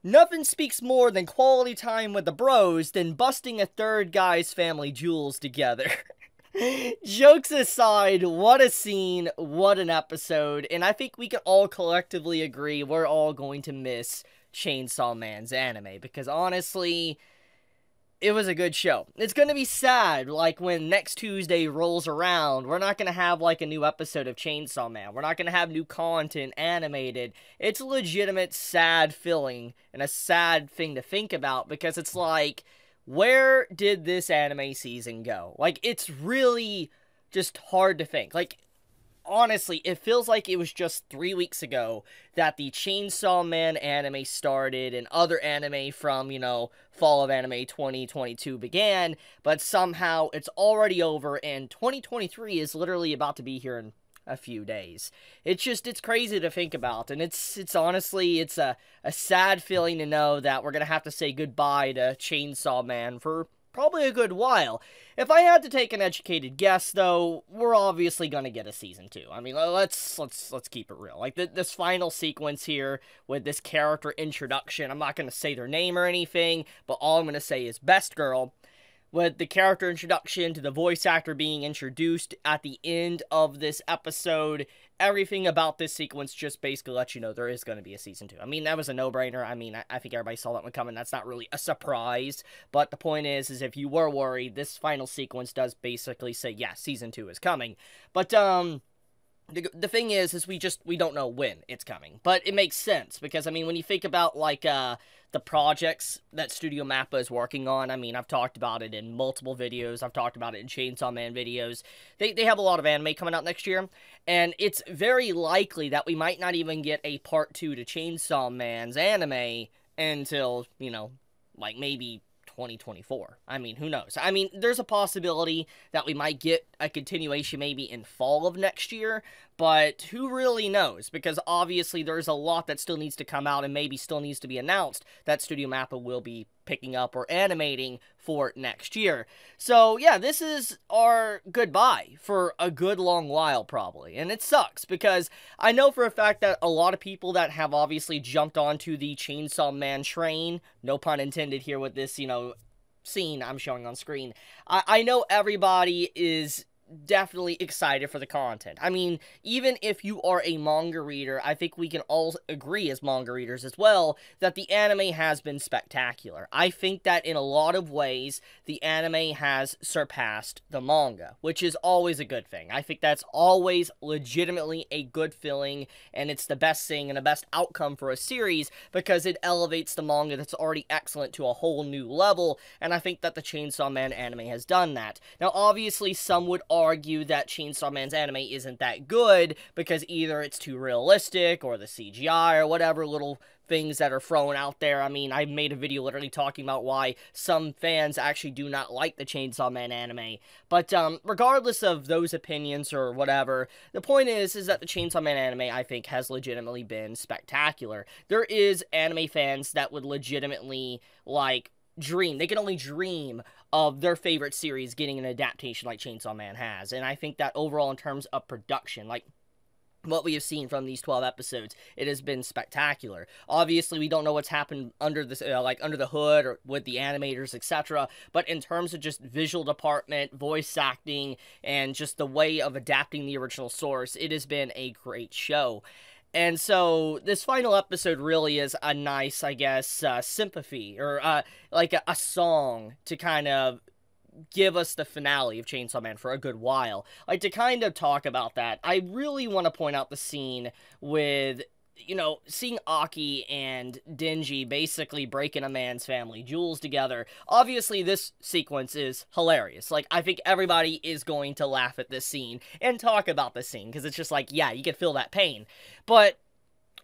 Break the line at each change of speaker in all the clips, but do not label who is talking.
Nothing speaks more than quality time with the bros than busting a third guy's family jewels together. Jokes aside, what a scene, what an episode, and I think we can all collectively agree we're all going to miss Chainsaw Man's anime, because honestly, it was a good show. It's gonna be sad, like, when next Tuesday rolls around, we're not gonna have, like, a new episode of Chainsaw Man. We're not gonna have new content animated. It's a legitimate sad feeling, and a sad thing to think about, because it's like, where did this anime season go? Like, it's really just hard to think. Like, honestly, it feels like it was just 3 weeks ago that the Chainsaw Man anime started and other anime from, Fall of Anime 2022 began, but somehow it's already over and 2023 is literally about to be here in a few days. It's crazy to think about, and it's honestly, it's a sad feeling to know that we're gonna have to say goodbye to Chainsaw Man for probably a good while. If I had to take an educated guess, though, we're obviously gonna get a season 2. I mean, let's keep it real. Like, this final sequence here with this character introduction, I'm not gonna say their name or anything, but all I'm gonna say is Best Girl. With the character introduction to the voice actor being introduced at the end of this episode, everything about this sequence just basically lets you know there is going to be a season 2. I mean, that was a no-brainer. I mean, I think everybody saw that one coming. That's not really a surprise. But the point is if you were worried, this final sequence does basically say, yeah, season 2 is coming. But, the thing is we don't know when it's coming. But it makes sense, because, I mean, when you think about, like, the projects that Studio Mappa is working on, I mean, I've talked about it in multiple videos, I've talked about it in Chainsaw Man videos, they have a lot of anime coming out next year, and it's very likely that we might not even get a part 2 to Chainsaw Man's anime until, like, maybe 2024. I mean, who knows? I mean, there's a possibility that we might get a continuation maybe in fall of next year, but who really knows? Because obviously there's a lot that still needs to come out and maybe still needs to be announced that Studio Mappa will be picking up or animating for next year. So yeah, this is our goodbye for a good long while probably. And it sucks, because I know for a fact that a lot of people that have obviously jumped onto the Chainsaw Man train, no pun intended here with this, scene I'm showing on screen, I know everybody is definitely excited for the content. I mean, even if you are a manga reader, I think we can all agree as manga readers as well that the anime has been spectacular. I think that in a lot of ways, the anime has surpassed the manga, which is always a good thing. I think that's always legitimately a good feeling, and it's the best thing and the best outcome for a series, because it elevates the manga that's already excellent to a whole new level, and I think that the Chainsaw Man anime has done that. Now, obviously, some would argue that Chainsaw Man's anime isn't that good because either it's too realistic or the CGI or whatever little things that are thrown out there. I mean, I made a video literally talking about why some fans actually do not like the Chainsaw Man anime. But regardless of those opinions or whatever, the point is that the Chainsaw Man anime, I think, has legitimately been spectacular. There is anime fans that would legitimately, like, dream. They can only dream of their favorite series getting an adaptation like Chainsaw Man has. And I think that overall, in terms of production, like, what we have seen from these 12 episodes, it has been spectacular. Obviously, we don't know what's happened under this, under the hood or with the animators, etc. But in terms of just visual department, voice acting, and just the way of adapting the original source, it has been a great show. And so, this final episode really is a nice, I guess, sympathy, or, like, a song to kind of give us the finale of Chainsaw Man for a good while. Like, to kind of talk about that, I really want to point out the scene with, seeing Aki and Denji basically breaking a man's family jewels together. Obviously, this sequence is hilarious. Like, I think everybody is going to laugh at this scene and talk about this scene, because it's just like, yeah, you can feel that pain. But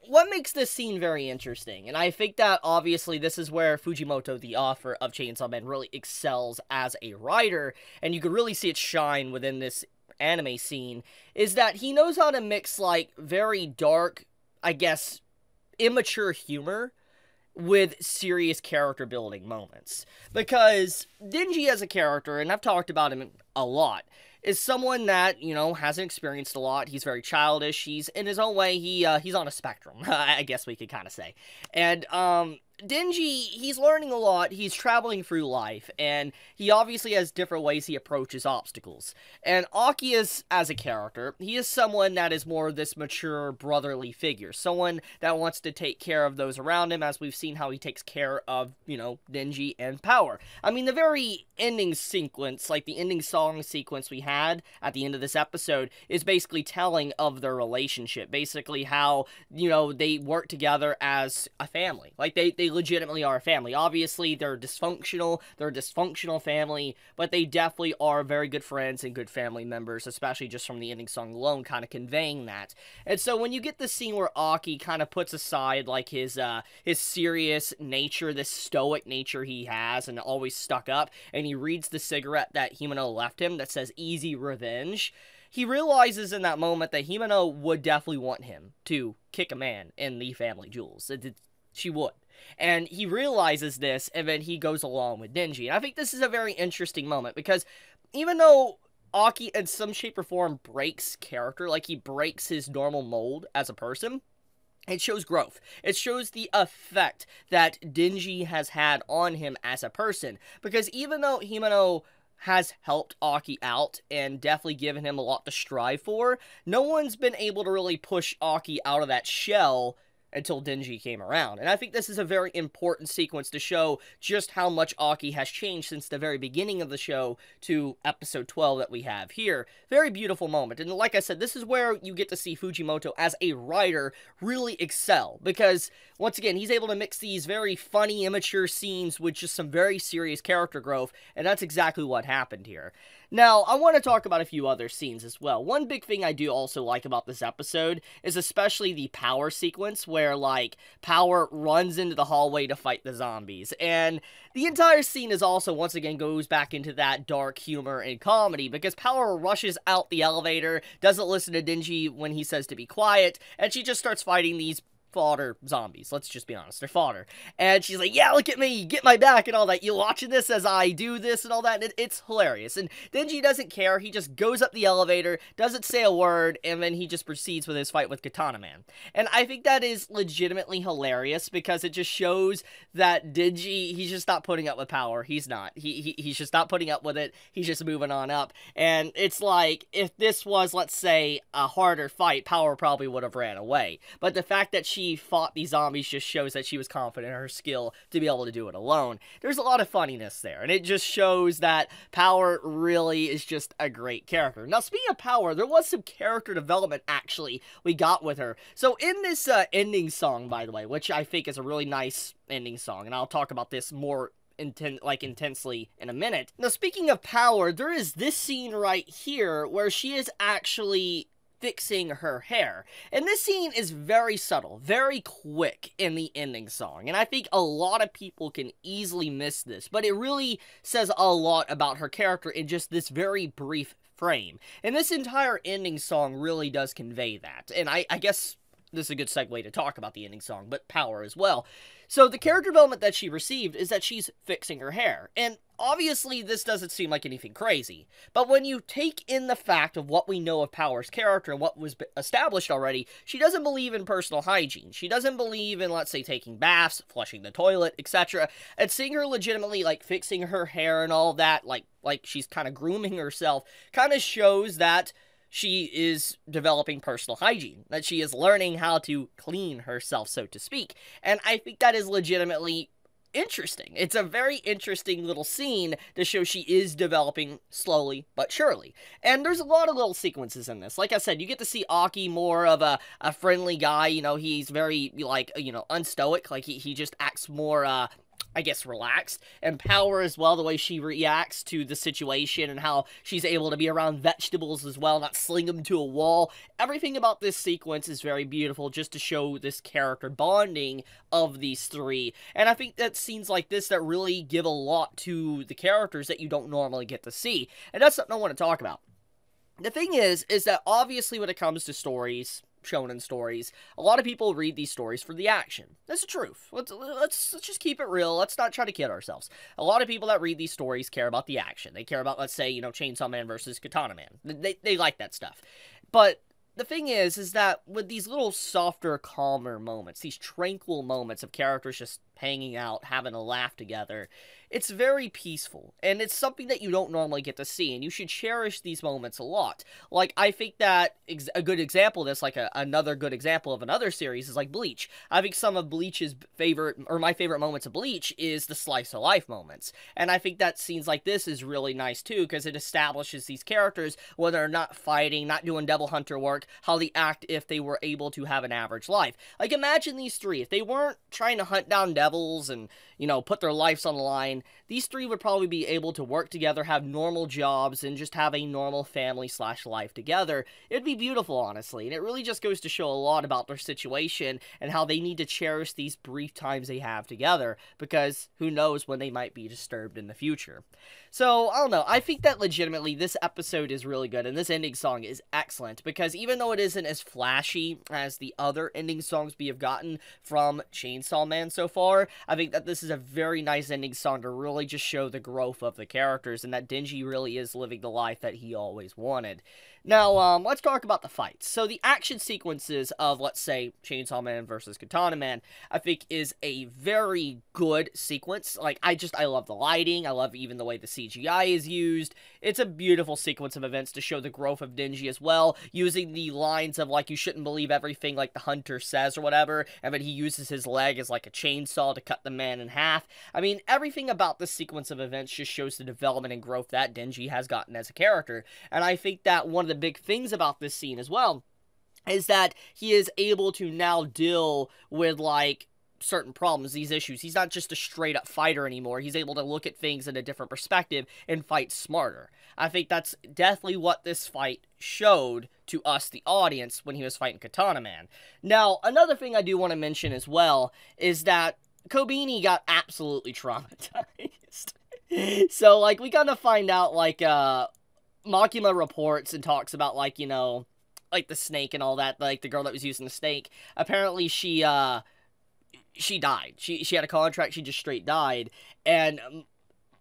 what makes this scene very interesting, and I think that obviously this is where Fujimoto, the author of Chainsaw Man, really excels as a writer, and you can really see it shine within this anime scene, is that he knows how to mix, like, very dark, I guess, immature humor with serious character building moments. Because Denji as a character, and I've talked about him a lot, is someone that, hasn't experienced a lot. He's very childish. He's, in his own way, he's on a spectrum, I guess we could kind of say. And, Denji, he's learning a lot, he's traveling through life, and he obviously has different ways he approaches obstacles. And Aki is, as a character, he is someone that is more this mature, brotherly figure. Someone that wants to take care of those around him, as we've seen how he takes care of, Denji and Power. I mean, the very ending sequence, like the ending song sequence we had at the end of this episode, is basically telling of their relationship. Basically how, they work together as a family. Like, they legitimately are a family. Obviously, they're a dysfunctional family, but they definitely are very good friends and good family members, especially just from the ending song alone, kind of conveying that. And so when you get the scene where Aki kind of puts aside, like, his serious nature, this stoic nature he has, and always stuck up, and he reads the cigarette that Himeno left him that says, "Easy Revenge," he realizes in that moment that Himeno would definitely want him to kick a man in the family jewels. She would. And he realizes this, and then he goes along with Denji. And I think this is a very interesting moment, because even though Aki, in some shape or form, breaks character, like he breaks his normal mold as a person, it shows growth. It shows the effect that Denji has had on him as a person. Because even though Himeno has helped Aki out and definitely given him a lot to strive for, no one's been able to really push Aki out of that shell until Denji came around. And I think this is a very important sequence to show just how much Aki has changed since the very beginning of the show to episode 12 that we have here. Very beautiful moment. And like I said, this is where you get to see Fujimoto as a writer really excel, because once again, he's able to mix these very funny, immature scenes with just some very serious character growth, and that's exactly what happened here. Now, I want to talk about a few other scenes as well. One big thing I do also like about this episode is especially the Power sequence, where, like, Power runs into the hallway to fight the zombies. And the entire scene is also, once again, goes back into that dark humor and comedy, because Power rushes out the elevator, doesn't listen to Denji when he says to be quiet, and she just starts fighting these fodder zombies. Let's just be honest, they're fodder. And she's like, "Yeah, look at me, get my back," and all that. You watching this as I do this and all that, and it's hilarious. And Denji doesn't care. He just goes up the elevator, doesn't say a word, and then he just proceeds with his fight with Katana Man. And I think that is legitimately hilarious, because it just shows that Denji, he's just not putting up with Power. He's not. He's just not putting up with it. He's just moving on up. And it's like, if this was, let's say, a harder fight, Power probably would have ran away. But the fact that she fought these zombies just shows that she was confident in her skill to be able to do it alone. There's a lot of funniness there, and it just shows that Power really is just a great character. Now, speaking of Power, there was some character development, actually, we got with her. So in this ending song, by the way, which I think is a really nice ending song, and I'll talk about this more intensely in a minute. Now, speaking of Power, there is this scene right here where she is actually fixing her hair. And this scene is very subtle, very quick in the ending song. And I think a lot of people can easily miss this, but it really says a lot about her character in just this very brief frame. And this entire ending song really does convey that. And I guess this is a good segue to talk about the ending song, but Power as well. So the character development that she received is that she's fixing her hair. And obviously this doesn't seem like anything crazy, but when you take in the fact of what we know of Power's character and what was established already, she doesn't believe in personal hygiene. She doesn't believe in, let's say, taking baths, flushing the toilet, etc. And seeing her legitimately, like, fixing her hair and all that, like she's kind of grooming herself, kind of shows that she is developing personal hygiene, that she is learning how to clean herself, so to speak. And I think that is legitimately interesting. It's a very interesting little scene to show she is developing slowly but surely. And there's a lot of little sequences in this. Like I said, you get to see Aki more of a friendly guy. He's very, like, unstoic. Like, he just acts more, I guess, relaxed. And Power as well, the way she reacts to the situation and how she's able to be around vegetables as well, not sling them to a wall. Everything about this sequence is very beautiful, just to show this character bonding of these three. And I think that scenes like this that really give a lot to the characters that you don't normally get to see. And that's something I want to talk about. The thing is that obviously when it comes to stories, shonen stories, a lot of people read these stories for the action. That's the truth. Let's just keep it real. Let's not try to kid ourselves. A lot of people that read these stories care about the action. They care about, let's say, Chainsaw Man versus Katana Man. They like that stuff. But the thing is that with these little softer, calmer moments, these tranquil moments of characters just hanging out, having a laugh together. It's very peaceful, and it's something that you don't normally get to see, and you should cherish these moments a lot. Like, I think that a good example of this, like another good example of another series, is like Bleach. I think some of Bleach's favorite, or my favorite moments of Bleach, is the slice of life moments. And I think that scenes like this is really nice too, because it establishes these characters, when they're not fighting, not doing devil hunter work, how they act if they were able to have an average life. Like, imagine these three, if they weren't trying to hunt down devils and, you know, put their lives on the line, these three would probably be able to work together, have normal jobs, and just have a normal family/life together. It'd be beautiful, honestly, and it really just goes to show a lot about their situation and how they need to cherish these brief times they have together, because who knows when they might be disturbed in the future. So, I don't know, I think that legitimately this episode is really good, and this ending song is excellent, because even though it isn't as flashy as the other ending songs we have gotten from Chainsaw Man so far, I think that this is a very nice ending song to really just show the growth of the characters, and that Denji really is living the life that he always wanted. Now, let's talk about the fights. So, the action sequences of, let's say, Chainsaw Man versus Katana Man, I think is a very good sequence. Like, I love the lighting, I love even the way the CGI is used. It's a beautiful sequence of events to show the growth of Denji as well, using the lines of, like, you shouldn't believe everything, like, the hunter says or whatever, and then he uses his leg as, like, a chainsaw to cut the man in half. I mean, everything about this sequence of events just shows the development and growth that Denji has gotten as a character, and I think that one of the big things about this scene as well is that he is able to now deal with, like, certain problems, these issues. He's not just a straight-up fighter anymore. He's able to look at things in a different perspective and fight smarter. I think that's definitely what this fight showed to us, the audience, when he was fighting Katana Man. Now, another thing I do want to mention as well is that Kobeni got absolutely traumatized. So, like, we kind of find out, like, Makima reports and talks about, like, you know, like, the snake and all that, like, the girl that was using the snake. Apparently, she died. She had a contract, she just straight died, and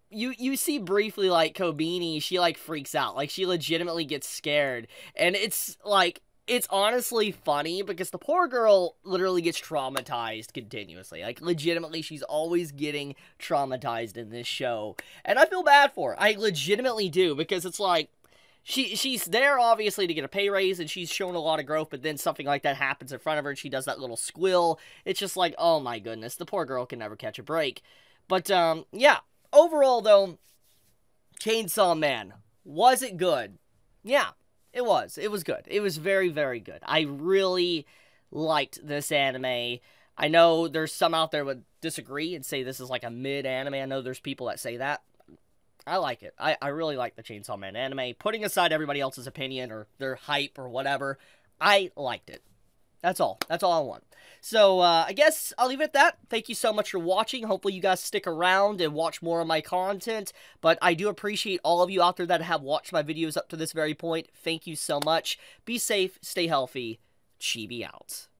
you see briefly, like, Kobeni, she, like, freaks out, like, she legitimately gets scared, and it's, like, it's honestly funny, because the poor girl literally gets traumatized continuously. Like, legitimately, she's always getting traumatized in this show. And I feel bad for her. I legitimately do, because it's like, she's there, obviously, to get a pay raise, and she's shown a lot of growth, but then something like that happens in front of her, and she does that little squill. It's just like, oh my goodness, the poor girl can never catch a break. But, yeah. Overall, though, Chainsaw Man, was it good? Yeah. It was. It was good. It was very, very good. I really liked this anime. I know there's some out there would disagree and say this is like a mid-anime. I know there's people that say that. I like it. I really like the Chainsaw Man anime. Putting aside everybody else's opinion or their hype or whatever, I liked it. That's all. That's all I want. So, I guess I'll leave it at that. Thank you so much for watching. Hopefully you guys stick around and watch more of my content. But I do appreciate all of you out there that have watched my videos up to this very point. Thank you so much. Be safe. Stay healthy. Chibi out.